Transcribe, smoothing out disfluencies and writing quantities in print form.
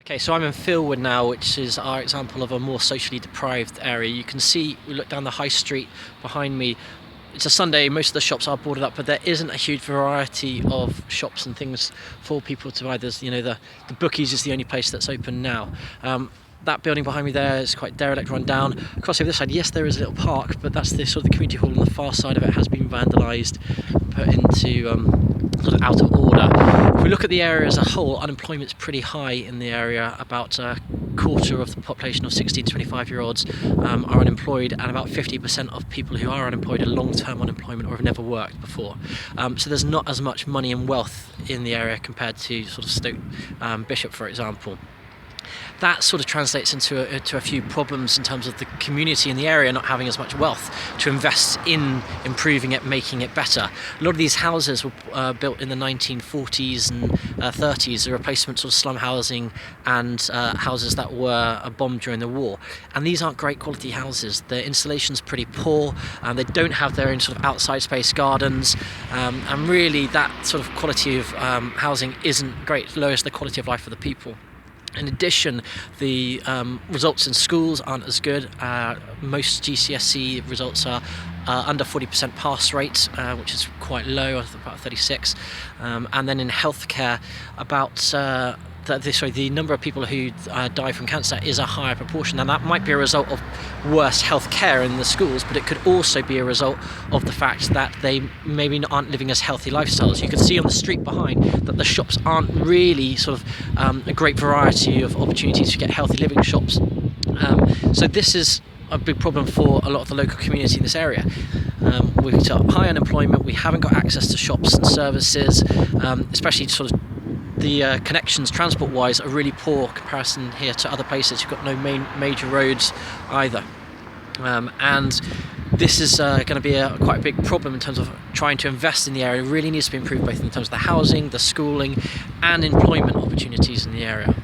Okay, so I'm in Filwood now, which is our example of a more socially deprived area. You can see, we look down the high street behind me. It's a Sunday, most of the shops are boarded up, but there isn't a huge variety of shops and things for people to buy. There's, the bookies is the only place that's open now. That building behind me there is quite derelict, run down. Across over this side, yes, there is a little park, but that's the sort of the community hall, and the far side of it has been vandalised, put into sort of out of order. If we look at the area as a whole, unemployment's pretty high in the area. About a quarter of the population of 16 to 25-year-olds are unemployed, and about 50% of people who are unemployed are long-term unemployment or have never worked before. So there's not as much money and wealth in the area compared to sort of Stoke Bishop, for example. That sort of translates into a few problems in terms of the community in the area not having as much wealth to invest in improving it, making it better. A lot of these houses were built in the 1940s and 30s, a replacement sort of slum housing and houses that were bombed during the war. And these aren't great quality houses. The installation's pretty poor, and they don't have their own sort of outside space gardens, and really that sort of quality of housing isn't great. It lowers the quality of life for the people. In addition, the results in schools aren't as good. Most GCSE results are under 40% pass rate, which is quite low, about 36. And then in healthcare, the number of people who die from cancer is a higher proportion, and that might be a result of worse healthcare in the schools, but it could also be a result of the fact that they maybe aren't living as healthy lifestyles. You can see on the street behind that the shops aren't really sort of a great variety of opportunities to get healthy living shops. So this is a big problem for a lot of the local community in this area. We've got high unemployment, we haven't got access to shops and services, especially sort of the connections transport-wise are really poor comparison here to other places. You've got no major roads either. And this is going to be quite a big problem in terms of trying to invest in the area. It really needs to be improved both in terms of the housing, the schooling and employment opportunities in the area.